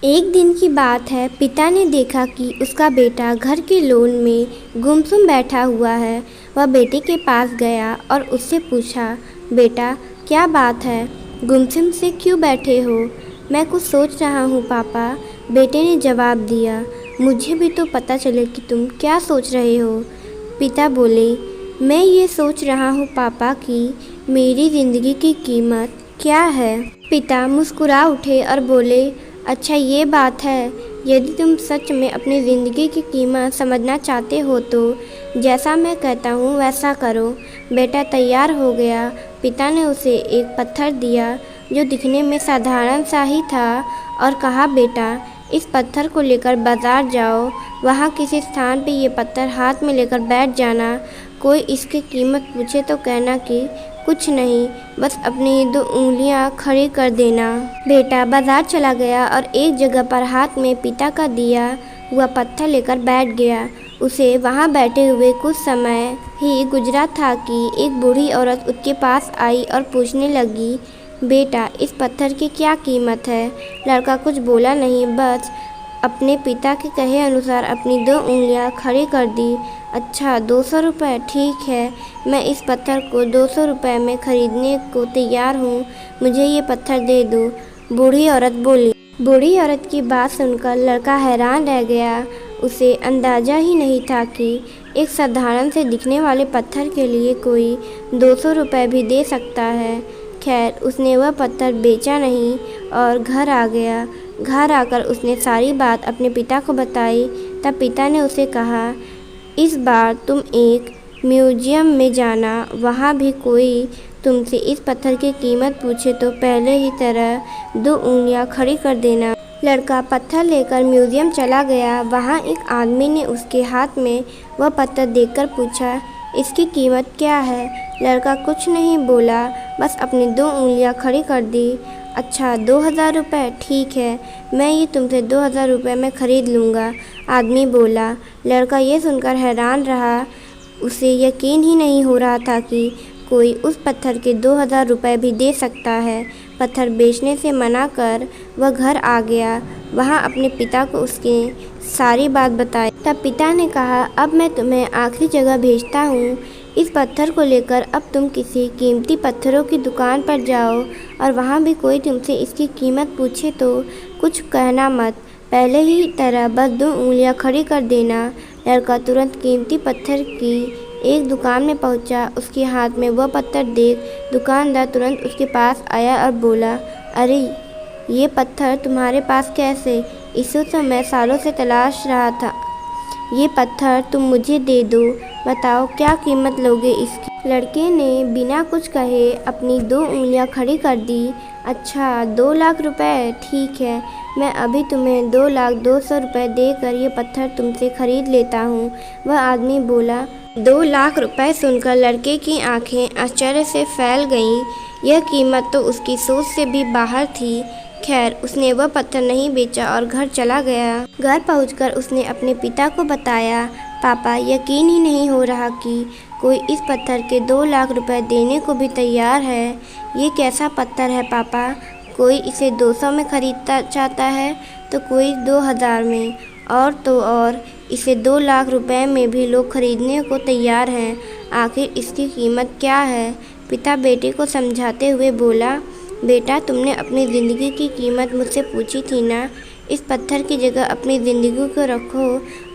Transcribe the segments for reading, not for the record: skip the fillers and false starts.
एक दिन की बात है। पिता ने देखा कि उसका बेटा घर के लोन में गुमसुम बैठा हुआ है। वह बेटे के पास गया और उससे पूछा, बेटा क्या बात है, गुमसुम से क्यों बैठे हो? मैं कुछ सोच रहा हूँ पापा, बेटे ने जवाब दिया। मुझे भी तो पता चले कि तुम क्या सोच रहे हो। पिता बोले, मैं ये सोच रहा हूँ पापा कि मेरी ज़िंदगी की कीमत क्या है। पिता मुस्कुरा उठे और बोले, अच्छा ये बात है। यदि तुम सच में अपनी ज़िंदगी की कीमत समझना चाहते हो तो जैसा मैं कहता हूँ वैसा करो। बेटा तैयार हो गया। पिता ने उसे एक पत्थर दिया जो दिखने में साधारण सा ही था और कहा, बेटा इस पत्थर को लेकर बाज़ार जाओ। वहाँ किसी स्थान पे ये पत्थर हाथ में लेकर बैठ जाना। कोई इसकी कीमत पूछे तो कहना कि कुछ नहीं, बस अपनी 2 उंगलियां खड़ी कर देना। बेटा बाजार चला गया और एक जगह पर हाथ में पिता का दिया हुआ पत्थर लेकर बैठ गया। उसे वहां बैठे हुए कुछ समय ही गुजरा था कि एक बूढ़ी औरत उसके पास आई और पूछने लगी, बेटा इस पत्थर की क्या कीमत है? लड़का कुछ बोला नहीं, बस अपने पिता के कहे अनुसार अपनी 2 उंगलियां खड़ी कर दी। अच्छा 200 रुपये, ठीक है, मैं इस पत्थर को 200 रुपये में ख़रीदने को तैयार हूँ, मुझे ये पत्थर दे दो, बूढ़ी औरत बोली। बूढ़ी औरत की बात सुनकर लड़का हैरान रह गया। उसे अंदाज़ा ही नहीं था कि एक साधारण से दिखने वाले पत्थर के लिए कोई 200 रुपये भी दे सकता है। खैर उसने वह पत्थर बेचा नहीं और घर आ गया। घर आकर उसने सारी बात अपने पिता को बताई। तब पिता ने उसे कहा, इस बार तुम एक म्यूजियम में जाना, वहाँ भी कोई तुमसे इस पत्थर की कीमत पूछे तो पहले ही तरह 2 उंगलियां खड़ी कर देना। लड़का पत्थर लेकर म्यूजियम चला गया। वहाँ एक आदमी ने उसके हाथ में वह पत्थर देखकर पूछा, इसकी कीमत क्या है? लड़का कुछ नहीं बोला, बस अपनी 2 उंगलियां खड़ी कर दी। अच्छा 2000 रुपये, ठीक है, मैं ये तुमसे 2000 रुपये में ख़रीद लूँगा, आदमी बोला। लड़का ये सुनकर हैरान रहा। उसे यकीन ही नहीं हो रहा था कि कोई उस पत्थर के 2000 रुपये भी दे सकता है। पत्थर बेचने से मना कर वह घर आ गया। वहाँ अपने पिता को उसकी सारी बात बताई। तब पिता ने कहा, अब मैं तुम्हें आखिरी जगह भेजता हूँ। इस पत्थर को लेकर अब तुम किसी कीमती पत्थरों की दुकान पर जाओ और वहाँ भी कोई तुमसे इसकी कीमत पूछे तो कुछ कहना मत, पहले ही तरह बस 2 उंगलियां खड़ी कर देना। लड़का तुरंत कीमती पत्थर की एक दुकान में पहुंचा। उसके हाथ में वह पत्थर देख दुकानदार तुरंत उसके पास आया और बोला, अरे ये पत्थर तुम्हारे पास कैसे? इसे तो मैं सालों से तलाश रहा था। ये पत्थर तुम मुझे दे दो, बताओ क्या कीमत लोगे इसकी? लड़के ने बिना कुछ कहे अपनी 2 उंगलियां खड़ी कर दी। अच्छा 2 लाख रुपए, ठीक है, मैं अभी तुम्हें 2,02,00,000 रुपये देकर ये पत्थर तुमसे ख़रीद लेता हूँ, वह आदमी बोला। 2 लाख रुपए सुनकर लड़के की आंखें आश्चर्य से फैल गईं। यह कीमत तो उसकी सोच से भी बाहर थी। खैर उसने वह पत्थर नहीं बेचा और घर चला गया। घर पहुंचकर उसने अपने पिता को बताया, पापा यकीन ही नहीं हो रहा कि कोई इस पत्थर के 2 लाख रुपए देने को भी तैयार है। ये कैसा पत्थर है पापा? कोई इसे 200 में ख़रीदना चाहता है तो कोई 2000 में, और तो और इसे 2 लाख रुपए में भी लोग खरीदने को तैयार हैं। आखिर इसकी कीमत क्या है? पिता बेटे को समझाते हुए बोला, बेटा तुमने अपनी ज़िंदगी की कीमत मुझसे पूछी थी ना, इस पत्थर की जगह अपनी ज़िंदगी को रखो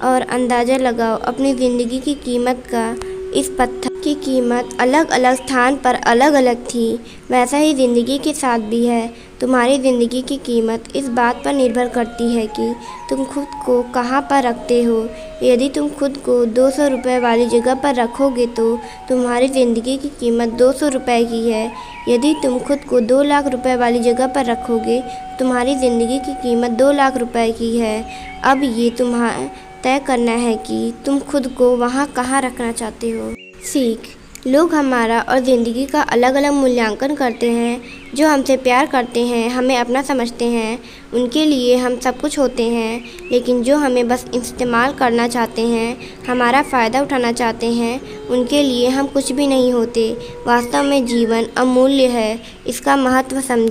और अंदाज़ा लगाओ अपनी ज़िंदगी की कीमत का। इस पत्थर की कीमत अलग अलग स्थान पर अलग अलग थी, वैसा ही ज़िंदगी के साथ भी है। तुम्हारी ज़िंदगी की कीमत इस बात पर निर्भर करती है कि तुम खुद को कहाँ पर रखते हो। यदि तुम खुद को 200 रुपये वाली जगह पर रखोगे तो तुम्हारी ज़िंदगी की कीमत 200 रुपये की है। यदि तुम खुद को 2 लाख रुपए वाली जगह पर रखोगे तुम्हारी ज़िंदगी की कीमत 2 लाख रुपए की है। अब ये तुम्हें तय करना है कि तुम खुद को वहाँ कहाँ रखना चाहते हो। सीख, लोग हमारा और ज़िंदगी का अलग अलग मूल्यांकन करते हैं। जो हमसे प्यार करते हैं, हमें अपना समझते हैं, उनके लिए हम सब कुछ होते हैं। लेकिन जो हमें बस इस्तेमाल करना चाहते हैं, हमारा फ़ायदा उठाना चाहते हैं, उनके लिए हम कुछ भी नहीं होते। वास्तव में जीवन अमूल्य है, इसका महत्व समझें।